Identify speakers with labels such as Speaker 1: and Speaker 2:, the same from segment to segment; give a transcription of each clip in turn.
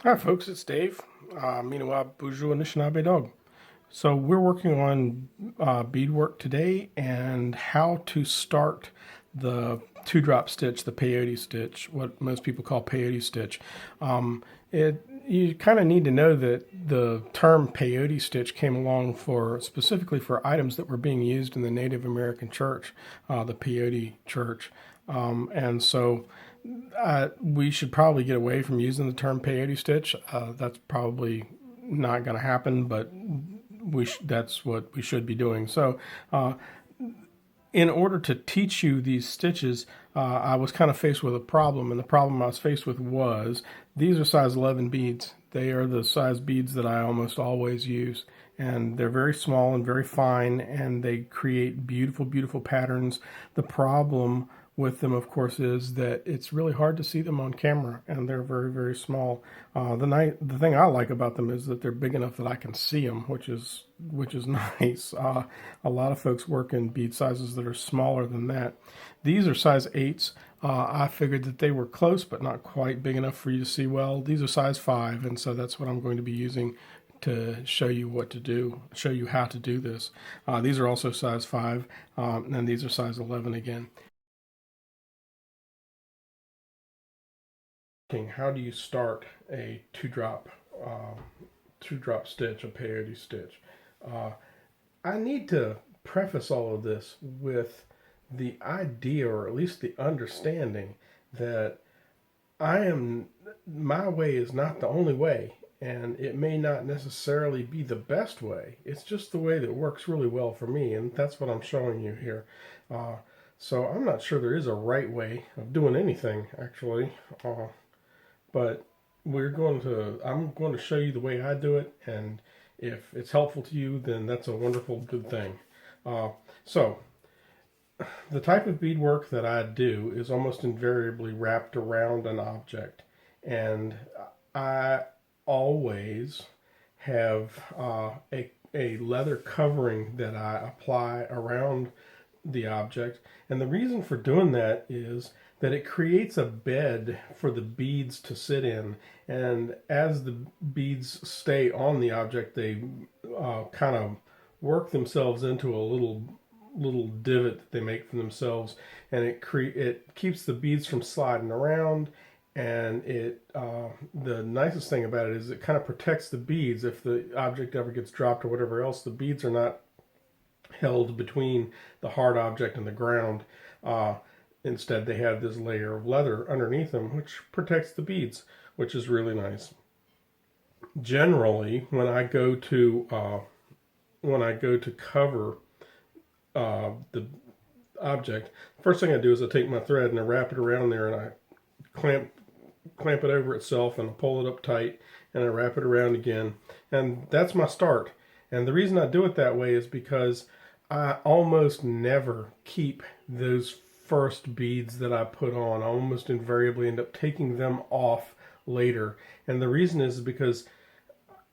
Speaker 1: Hi folks, it's Dave. Miniwa Buju Anishinaabe Dog. So we're working on beadwork today and how to start the two-drop stitch, the peyote stitch, what most people call peyote stitch. You kind of need to know that the term peyote stitch came along for specifically for items that were being used in the Native American church, the peyote church, and so we should probably get away from using the term peyote stitch. That's probably not going to happen, but that's what we should be doing. So, in order to teach you these stitches, I was kind of faced with a problem, and the problem I was faced with was these are size 11 beads. They are the size beads that I almost always use, and they're very small and very fine, and they create beautiful, beautiful patterns. The problem with them, of course, is that it's really hard to see them on camera, and they're very, very small. The thing I like about them is that they're big enough that I can see them, which is nice. A lot of folks work in bead sizes that are smaller than that. These are size 8s. I figured that they were close, but not quite big enough for you to see well. These are size 5, and so that's what I'm going to be using to show you what to do, show you how to do this. These are also size 5, and these are size 11 again. How do you start a two drop stitch, a peyote stitch? Uh, I need to preface all of this with the idea, or at least the understanding, that my way is not the only way, and it may not necessarily be the best way. It's just the way that works really well for me, and that's what I'm showing you here. Uh, so I'm not sure there is a right way of doing anything, actually. But I'm going to show you the way I do it, and if it's helpful to you, then that's a wonderful, good thing. Uh, so, the type of beadwork that I do is almost invariably wrapped around an object, and I always have a leather covering that I apply around the object. And the reason for doing that is that it creates a bed for the beads to sit in. And as the beads stay on the object, they kind of work themselves into a little divot that they make for themselves, and it keeps the beads from sliding around. And the nicest thing about it is it kind of protects the beads. If the object ever gets dropped or whatever else, the beads are not held between the hard object and the ground. Instead, they have this layer of leather underneath them, which protects the beads, which is really nice. Generally, when I go to cover the object, first thing I do is I take my thread and I wrap it around there, and I clamp it over itself, and I pull it up tight, and I wrap it around again, and that's my start. And the reason I do it that way is because I almost never keep those first beads that I put on. I almost invariably end up taking them off later. And the reason is because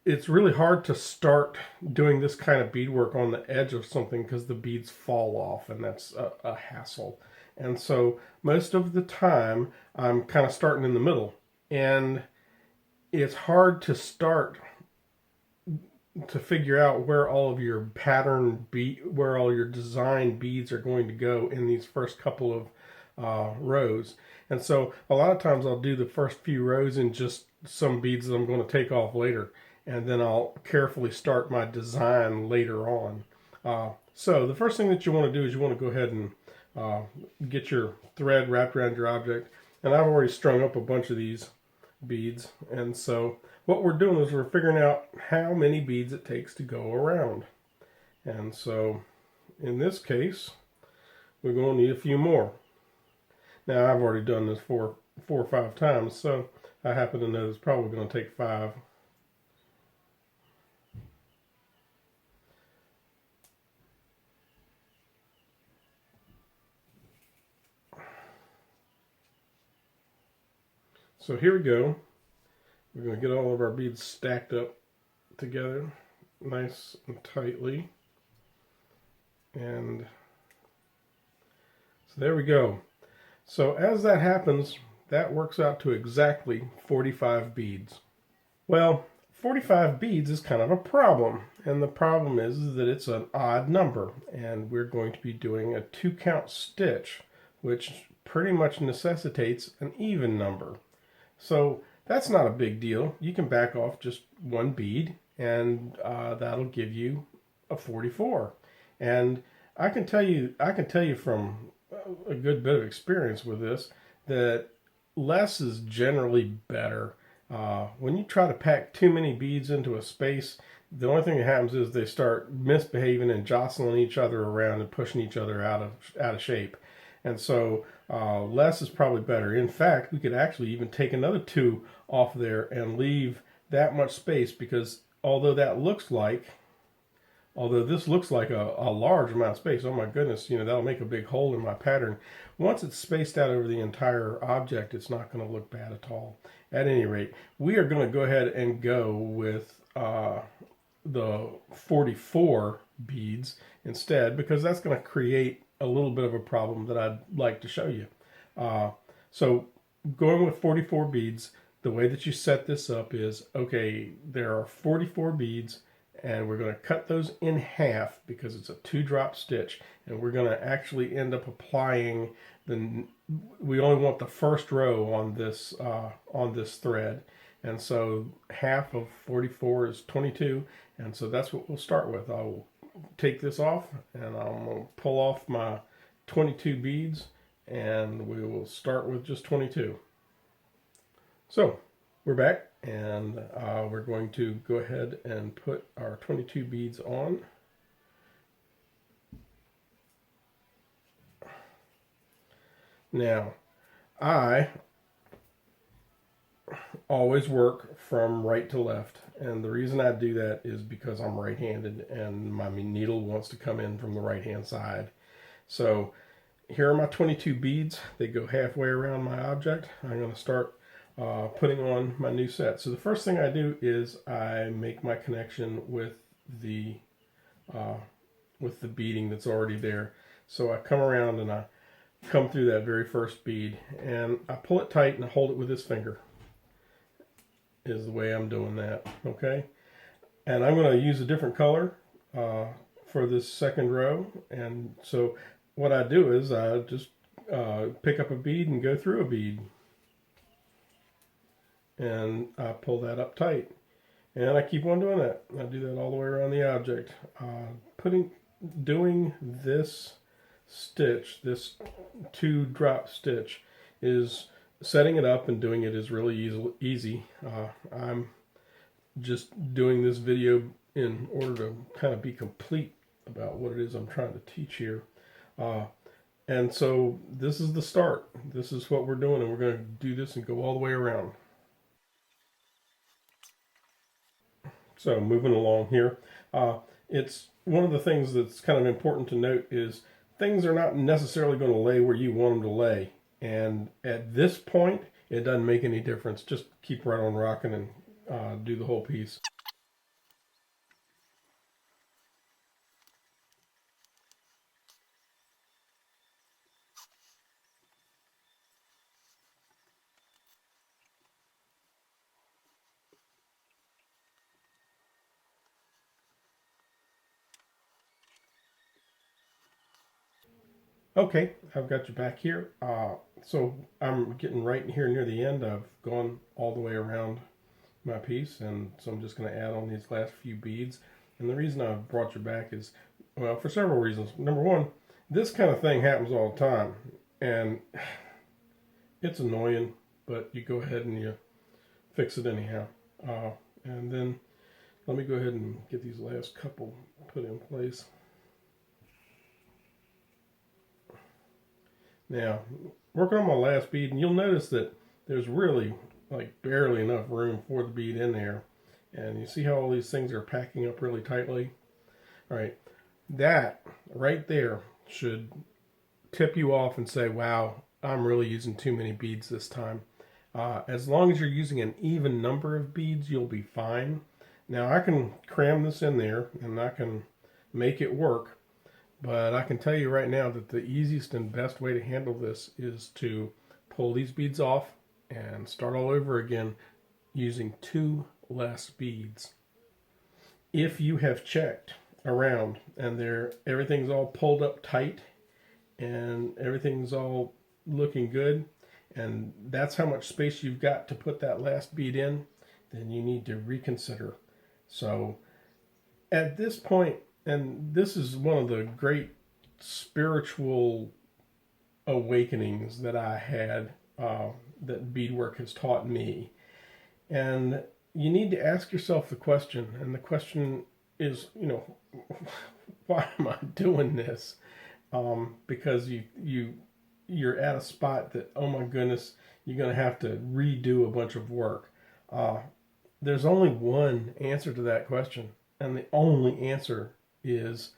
Speaker 1: it's really hard to start doing this kind of beadwork on the edge of something because the beads fall off, and that's a hassle. And so most of the time I'm kind of starting in the middle, and it's hard to start to figure out where all of your where all your design beads are going to go in these first couple of rows. And so a lot of times I'll do the first few rows in just some beads that I'm going to take off later, and then I'll carefully start my design later on. So the first thing that you want to do is you want to go ahead and get your thread wrapped around your object. And I've already strung up a bunch of these beads, and so what we're doing is we're figuring out how many beads it takes to go around. And so in this case, we're going to need a few more. Now I've already done this four or five times, so I happen to know it's probably going to take 5. So here we go. We're going to get all of our beads stacked up together nice and tightly. And so there we go. So as that happens, that works out to exactly 45 beads. Well, 45 beads is kind of a problem, and the problem is that it's an odd number, and we're going to be doing a 2-count stitch, which pretty much necessitates an even number. So that's not a big deal. You can back off just one bead, and that'll give you a 44. And I can tell you from a good bit of experience with this that less is generally better. When you try to pack too many beads into a space, the only thing that happens is they start misbehaving and jostling each other around and pushing each other out of shape. And so less is probably better. In fact, we could actually even take another 2 off there and leave that much space, because although this looks like a large amount of space, oh my goodness, that'll make a big hole in my pattern. Once it's spaced out over the entire object, it's not going to look bad at all. At any rate, we are going to go ahead and go with the 44 beads instead, because that's going to create a little bit of a problem that I'd like to show you. So going with 44 beads, the way that you set this up is, okay, there are 44 beads, and we're going to cut those in half because it's a 2-drop stitch, and we're going to actually end up applying we only want the first row on this thread, and so half of 44 is 22, and so that's what we'll start with. I'll take this off, and I'm going to pull off my 22 beads, and we will start with just 22. So we're back, and we're going to go ahead and put our 22 beads on. Now, I always work from right to left, and the reason I do that is because I'm right-handed and my needle wants to come in from the right-hand side. So here are my 22 beads. They go halfway around my object. I'm going to start putting on my new set. So the first thing I do is I make my connection with the beading that's already there. So I come around and I come through that very first bead, and I pull it tight and I hold it with this finger, is the way I'm doing that. Okay, and I'm going to use a different color for this second row, and so what I do is I just pick up a bead and go through a bead, and I pull that up tight, and I keep on doing that. I do that all the way around the object. Doing this stitch, this 2-drop stitch, is setting it up, and doing it is really easy. I'm just doing this video in order to kind of be complete about what it is I'm trying to teach here. And so this is the start. This is what we're doing, and we're going to do this and go all the way around. So moving along here, it's one of the things that's kind of important to note is things are not necessarily going to lay where you want them to lay. And at this point, it doesn't make any difference. Just keep right on rocking and do the whole piece. Okay, I've got you back here. So I'm getting right here near the end. I've gone all the way around my piece, and so I'm just going to add on these last few beads. And the reason I've brought you back is, well, for several reasons. Number one, this kind of thing happens all the time, and it's annoying, but you go ahead and you fix it anyhow. And then let me go ahead and get these last couple put in place. Now, working on my last bead, and you'll notice that there's really like barely enough room for the bead in there. And you see how all these things are packing up really tightly? All right, that right there should tip you off and say, wow, I'm really using too many beads this time. As long as you're using an even number of beads, you'll be fine. Now, I can cram this in there and I can make it work. But I can tell you right now that the easiest and best way to handle this is to pull these beads off and start all over again using 2 less beads. If you have checked around and everything's all pulled up tight and everything's all looking good, and that's how much space you've got to put that last bead in, then you need to reconsider. So at this point, and this is one of the great spiritual awakenings that I had, that beadwork has taught me. And you need to ask yourself the question, and the question is, why am I doing this? Because you're at a spot that, oh my goodness, you're going to have to redo a bunch of work. There's only one answer to that question, and the only answer is,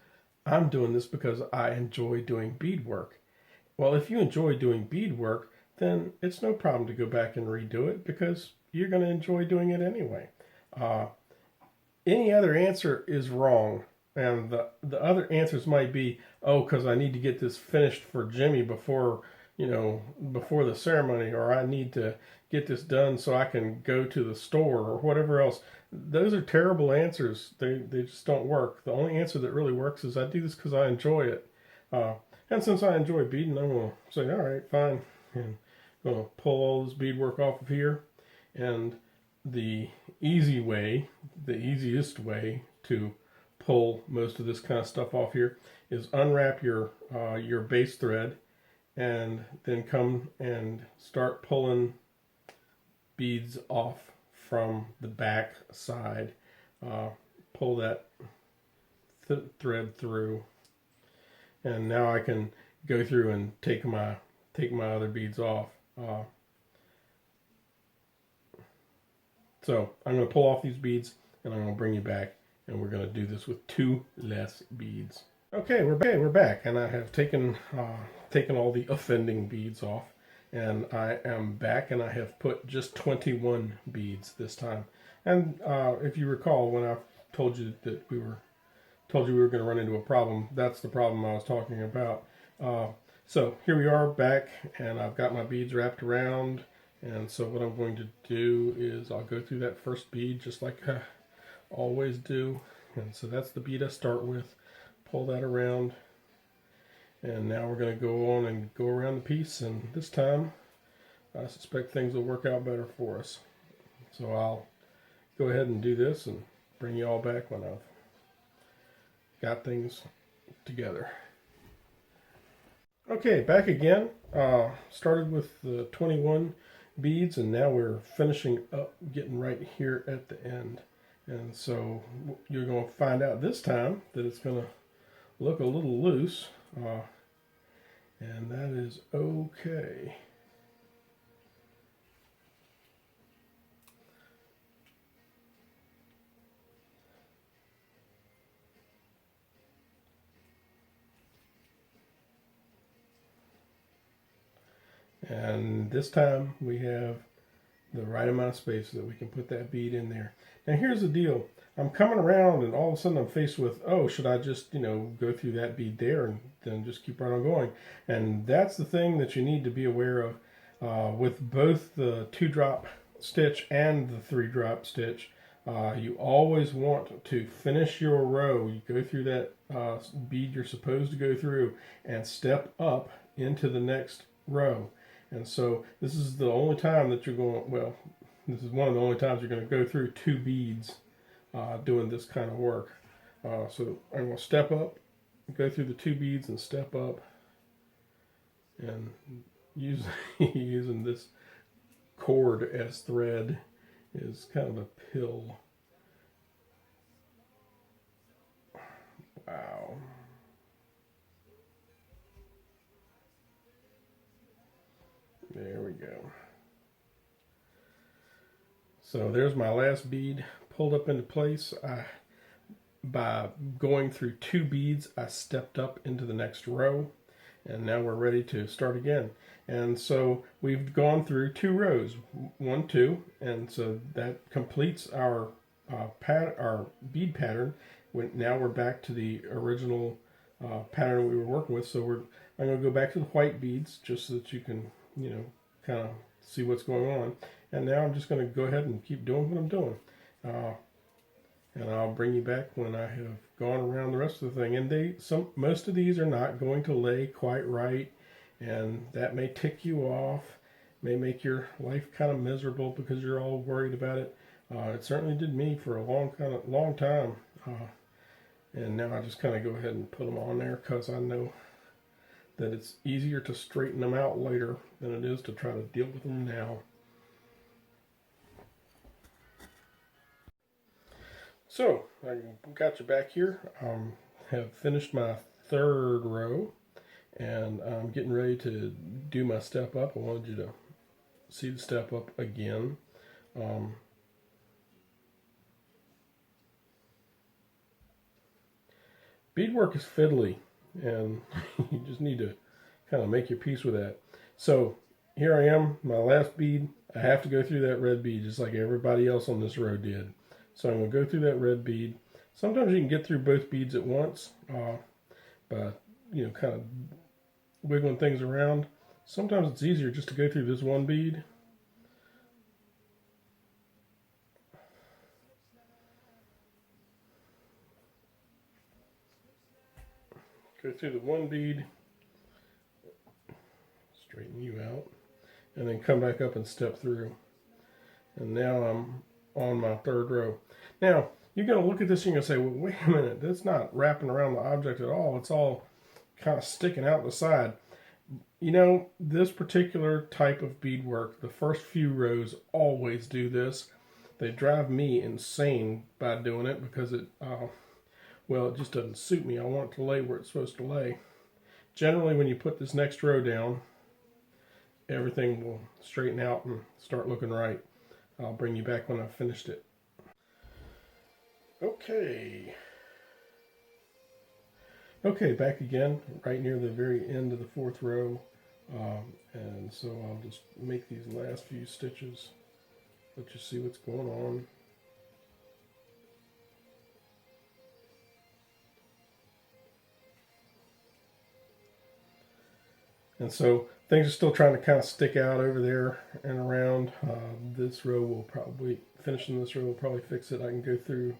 Speaker 1: I'm doing this because I enjoy doing beadwork. Well, if you enjoy doing beadwork, then it's no problem to go back and redo it because you're going to enjoy doing it anyway. Any other answer is wrong. And the other answers might be, oh, because I need to get this finished for Jimmy before the ceremony, or I need to get this done so I can go to the store, or whatever else. Those are terrible answers. They just don't work. The only answer that really works is, I do this because I enjoy it. And since I enjoy beading, I'm going to say, all right, fine. And I'm going to pull all this beadwork off of here. And the easiest way to pull most of this kind of stuff off here is unwrap your base thread, and then come and start pulling beads off from the back side. Pull that thread through, and now I can go through and take my other beads off. So I'm going to pull off these beads, and I'm going to bring you back, and we're going to do this with 2 less beads. Okay, we're back, and I have taken all the offending beads off, and I am back, and I have put just 21 beads this time. And if you recall, when I told you we were going to run into a problem, that's the problem I was talking about. So here we are back, and I've got my beads wrapped around. And so what I'm going to do is I'll go through that first bead just like I always do. And so that's the bead I start with. Pull that around. And now we're going to go on and go around the piece. And this time, I suspect things will work out better for us. So I'll go ahead and do this and bring you all back when I've got things together. Okay, back again. Started with the 21 beads, and now we're finishing up, getting right here at the end. And so you're going to find out this time that it's going to look a little loose, and that is okay. And this time we have the right amount of space so that we can put that bead in there. Now here's the deal. I'm coming around, and all of a sudden I'm faced with, oh, should I just, go through that bead there and then just keep right on going? And that's the thing that you need to be aware of with both the 2-drop stitch and the 3-drop stitch. You always want to finish your row. You go through that bead you're supposed to go through and step up into the next row. And so this is the only time that you're going, well, this is one of the only times you're going to go through 2 beads doing this kind of work. So I'm going to step up, go through the 2 beads and step up, and using this cord as thread is kind of a pill. Wow. There we go. So there's my last bead pulled up into place. By going through 2 beads, I stepped up into the next row, and now we're ready to start again. And so we've gone through 2 rows, 1, 2, and so that completes our bead pattern. Now we're back to the original pattern we were working with. So I'm going to go back to the white beads just so that you can, kind of see what's going on. And now I'm just going to go ahead and keep doing what I'm doing. And I'll bring you back when I have gone around the rest of the thing. And most of these are not going to lay quite right, and that may tick you off, may make your life kind of miserable because you're all worried about it. It certainly did me for a long time. And now I just kind of go ahead and put them on there because I know that it's easier to straighten them out later than it is to try to deal with them now. So I got you back here. Have finished my third row, and I'm getting ready to do my step up. I wanted you to see the step up again. Beadwork is fiddly, and you just need to kind of make your peace with that. So here I am, my last bead. I have to go through that red bead just like everybody else on this row did. So I'm going to go through that red bead. Sometimes you can get through both beads at once by, kind of wiggling things around. Sometimes it's easier just to go through this one bead. Go through the one bead, straighten you out, and then come back up and step through. And now I'm on my third row. Now, you're going to look at this and you're going to say, well, wait a minute, that's not wrapping around the object at all. It's all kind of sticking out the side. You know, this particular type of beadwork, the first few rows always do this. They drive me insane by doing it because it just doesn't suit me. I want it to lay where it's supposed to lay. Generally, when you put this next row down, everything will straighten out and start looking right. I'll bring you back when I've finished it. Okay, back again, right near the very end of the fourth row. And so I'll just make these last few stitches, let you see what's going on. And so things are still trying to kind of stick out over there and around. This row will probably, finishing this row will probably fix it. I go through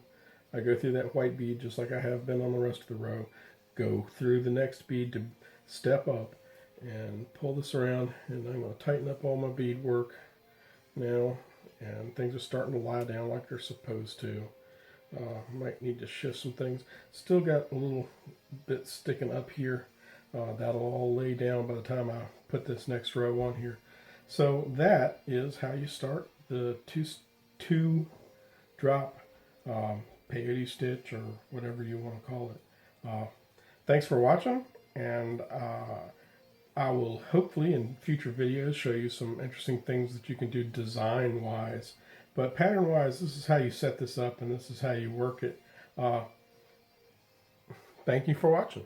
Speaker 1: that white bead just like I have been on the rest of the row. Go through the next bead to step up and pull this around, and I'm going to tighten up all my beadwork now, and things are starting to lie down like they're supposed to. Might need to shift some things. Still got a little bit sticking up here. That'll all lay down by the time I put this next row on here. So that is how you start the two drop peyote stitch, or whatever you want to call it. Thanks for watching, and I will hopefully in future videos show you some interesting things that you can do design wise. But pattern wise, this is how you set this up and this is how you work it. Thank you for watching.